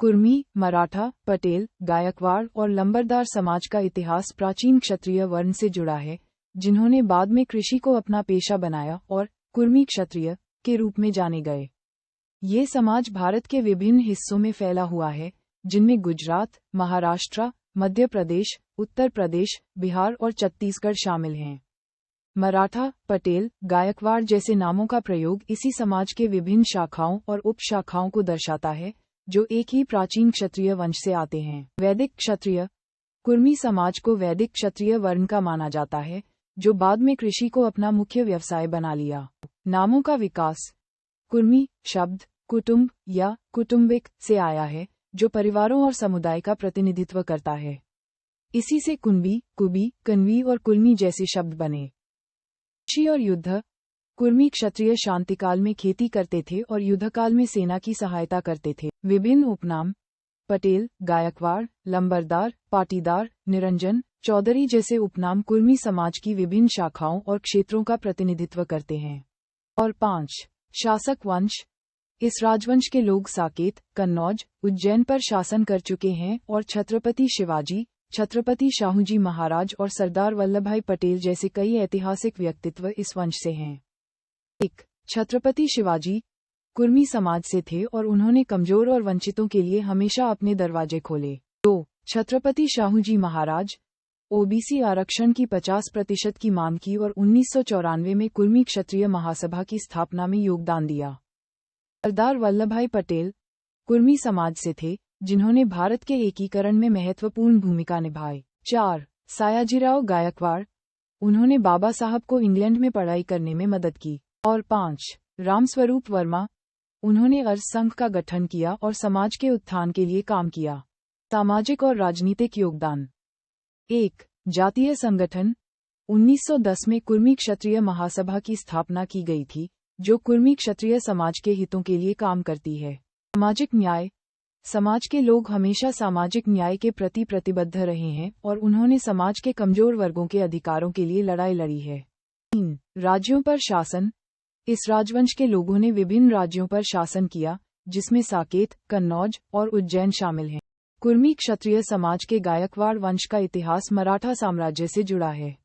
कुर्मी, मराठा, पटेल, गायकवाड़ और लंबरदार समाज का इतिहास प्राचीन क्षत्रिय वर्ण से जुड़ा है, जिन्होंने बाद में कृषि को अपना पेशा बनाया और कुर्मी क्षत्रिय के रूप में जाने गए। ये समाज भारत के विभिन्न हिस्सों में फैला हुआ है, जिनमें गुजरात, महाराष्ट्र, मध्य प्रदेश, उत्तर प्रदेश, बिहार और छत्तीसगढ़ शामिल हैं। मराठा, पटेल, गायकवाड़ जैसे नामों का प्रयोग इसी समाज के विभिन्न शाखाओं और उपशाखाओं को दर्शाता है, जो एक ही प्राचीन क्षत्रिय वंश से आते हैं। वैदिक क्षत्रिय कुर्मी समाज को वैदिक क्षत्रिय वर्ण का माना जाता है, जो बाद में कृषि को अपना मुख्य व्यवसाय बना लिया। नामों का विकास कुर्मी शब्द कुटुंब या कुटुंबिक से आया है, जो परिवारों और समुदाय का प्रतिनिधित्व करता है। इसी से कुनबी, कुबी, कन्वी और कुलमी जैसे शब्द बने। कृषि और युद्ध कुर्मी क्षत्रिय शांतिकाल में खेती करते थे और युद्धकाल में सेना की सहायता करते थे। विभिन्न उपनाम पटेल, गायकवाड़, लंबरदार, पाटीदार, निरंजन, चौधरी जैसे उपनाम कुर्मी समाज की विभिन्न शाखाओं और क्षेत्रों का प्रतिनिधित्व करते हैं। और 5 शासक वंश इस राजवंश के लोग साकेत, कन्नौज, उज्जैन पर शासन कर चुके हैं और छत्रपति शिवाजी, छत्रपति शाहूजी महाराज और सरदार वल्लभभाई पटेल जैसे कई ऐतिहासिक व्यक्तित्व इस वंश से हैं। 1 छत्रपति शिवाजी कुर्मी समाज से थे और उन्होंने कमजोर और वंचितों के लिए हमेशा अपने दरवाजे खोले। 2 छत्रपति शाहूजी महाराज ओबीसी आरक्षण की 50% की मांग की और 1994 में कुर्मी क्षत्रिय महासभा की स्थापना में योगदान दिया। सरदार वल्लभभाई पटेल कुर्मी समाज से थे, जिन्होंने भारत के एकीकरण में महत्वपूर्ण भूमिका निभाई। 4 सयाजीराव गायकवाड़ उन्होंने बाबा साहब को इंग्लैंड में पढ़ाई करने में मदद की। और 5 रामस्वरूप वर्मा उन्होंने अर्ज संघ का गठन किया और समाज के उत्थान के लिए काम किया। सामाजिक और राजनीतिक योगदान 1 जातीय संगठन 1910 में कुर्मी क्षत्रिय महासभा की स्थापना की गई थी, जो कुर्मी क्षत्रिय समाज के हितों के लिए काम करती है। सामाजिक न्याय समाज के लोग हमेशा सामाजिक न्याय के प्रति प्रतिबद्ध रहे हैं और उन्होंने समाज के कमजोर वर्गों के अधिकारों के लिए लड़ाई लड़ी है। 3 राज्यों पर शासन इस राजवंश के लोगों ने विभिन्न राज्यों पर शासन किया, जिसमें साकेत, कन्नौज और उज्जैन शामिल हैं। कुर्मी क्षत्रिय समाज के गायकवाड़ वंश का इतिहास मराठा साम्राज्य से जुड़ा है।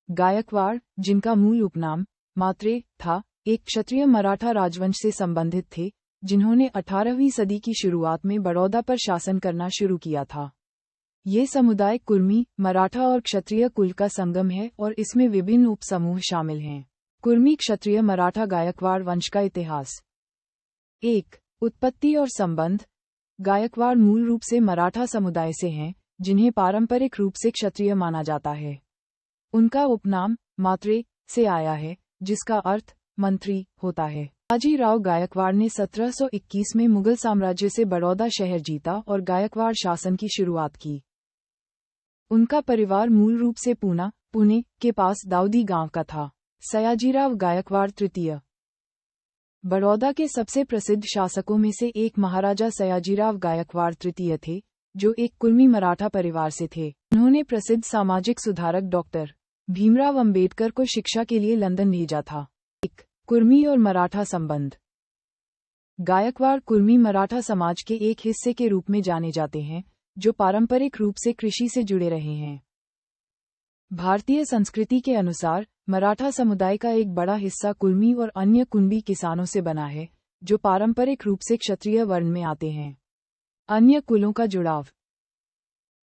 गायकवाड़, जिनका मूल उपनाम मात्रे था, एक क्षत्रिय मराठा राजवंश से संबंधित थे, जिन्होंने 18वीं सदी की शुरुआत में बड़ौदा पर शासन करना शुरू किया था। ये समुदाय कुर्मी, मराठा और क्षत्रिय कुल का संगम है और इसमें विभिन्न उपसमूह शामिल हैं। कुर्मी क्षत्रिय मराठा गायकवाड़ वंश का इतिहास 1 उत्पत्ति और संबंध गायकवाड़ मूल रूप से मराठा समुदाय से हैं, जिन्हें पारंपरिक रूप से क्षत्रिय माना जाता है। उनका उपनाम मात्रे से आया है, जिसका अर्थ मंत्री होता है। बाजीराव गायकवाड़ ने 1721 में मुगल साम्राज्य से बड़ौदा शहर जीता और गायकवाड़ शासन की शुरुआत की। उनका परिवार मूल रूप से पुणे के पास दाऊदी गांव का था। सयाजीराव गायकवाड़ तृतीय बड़ौदा के सबसे प्रसिद्ध शासकों में से एक महाराजा सयाजीराव गायकवाड़ तृतीय थे, जो एक कुर्मी मराठा परिवार से थे। उन्होंने प्रसिद्ध सामाजिक सुधारक डॉक्टर भीमराव अंबेडकर को शिक्षा के लिए लंदन भेजा था। 1 कुर्मी और मराठा संबंध गायकवाड़ कुर्मी मराठा समाज के एक हिस्से के रूप में जाने जाते हैं, जो पारंपरिक रूप से कृषि से जुड़े रहे हैं। भारतीय संस्कृति के अनुसार मराठा समुदाय का एक बड़ा हिस्सा कुर्मी और अन्य कुनबी किसानों से बना है, जो पारंपरिक रूप से क्षत्रिय वर्ण में आते हैं। अन्य कुलों का जुड़ाव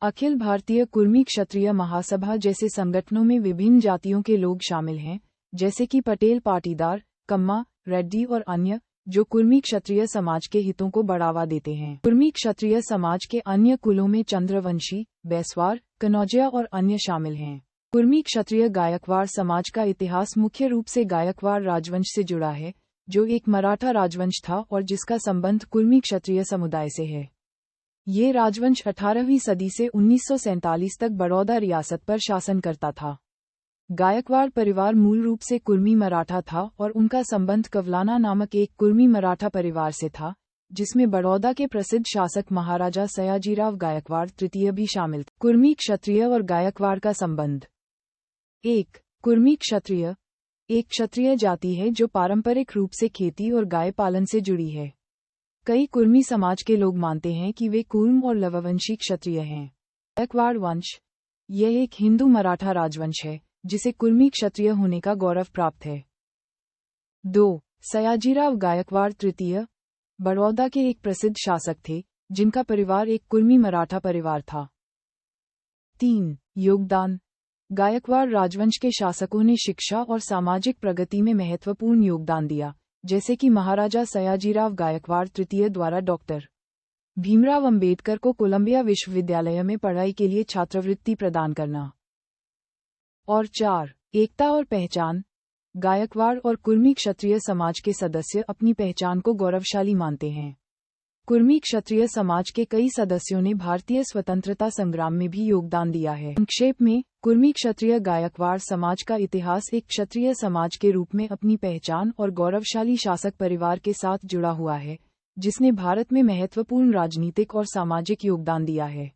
अखिल भारतीय कुर्मी क्षत्रिय महासभा जैसे संगठनों में विभिन्न जातियों के लोग शामिल हैं, जैसे कि पटेल, पाटीदार, कम्मा, रेड्डी और अन्य, जो कुर्मी क्षत्रिय समाज के हितों को बढ़ावा देते हैं। कुर्मी क्षत्रिय समाज के अन्य कुलों में चंद्रवंशी, बैसवार, कनौजिया और अन्य शामिल हैं। कुर्मी क्षत्रिय गायकवाड़ समाज का इतिहास मुख्य रूप से गायकवाड़ राजवंश से जुड़ा है, जो एक मराठा राजवंश था और जिसका संबंध कुर्मी क्षत्रिय समुदाय से है। ये राजवंश 18वीं सदी से 1947 तक बड़ौदा रियासत पर शासन करता था। गायकवाड़ परिवार मूल रूप से कुर्मी मराठा था और उनका संबंध कवलाना नामक एक कुर्मी मराठा परिवार से था, जिसमें बड़ौदा के प्रसिद्ध शासक महाराजा सयाजीराव गायकवाड़ तृतीय भी शामिल थे। कुर्मी क्षत्रिय और गायकवाड़ का संबंध 1 कुर्मी क्षत्रिय एक क्षत्रिय जाति है जो पारंपरिक रूप से खेती और गाय पालन से जुड़ी है। कई कुर्मी समाज के लोग मानते हैं कि वे कुर्म और लववंशी क्षत्रिय हैं। गायकवाड़ वंश, यह एक हिंदू मराठा राजवंश है जिसे कुर्मी क्षत्रिय होने का गौरव प्राप्त है। 2. सयाजीराव गायकवाड़ तृतीय, बड़ौदा के एक प्रसिद्ध शासक थे जिनका परिवार एक कुर्मी मराठा परिवार था। 3. योगदान, गायकवाड़ राजवंश के शासकों ने शिक्षा और सामाजिक प्रगति में महत्वपूर्ण योगदान दिया, जैसे कि महाराजा सयाजीराव गायकवाड़ तृतीय द्वारा डॉक्टर भीमराव अंबेडकर को कोलंबिया विश्वविद्यालय में पढ़ाई के लिए छात्रवृत्ति प्रदान करना। और 4. एकता और पहचान, गायकवाड़ और कुर्मी क्षत्रिय समाज के सदस्य अपनी पहचान को गौरवशाली मानते हैं। कुर्मी क्षत्रिय समाज के कई सदस्यों ने भारतीय स्वतंत्रता संग्राम में भी योगदान दिया है। संक्षेप में, कुर्मी क्षत्रिय गायकवाड़ समाज का इतिहास एक क्षत्रिय समाज के रूप में अपनी पहचान और गौरवशाली शासक परिवार के साथ जुड़ा हुआ है, जिसने भारत में महत्वपूर्ण राजनीतिक और सामाजिक योगदान दिया है।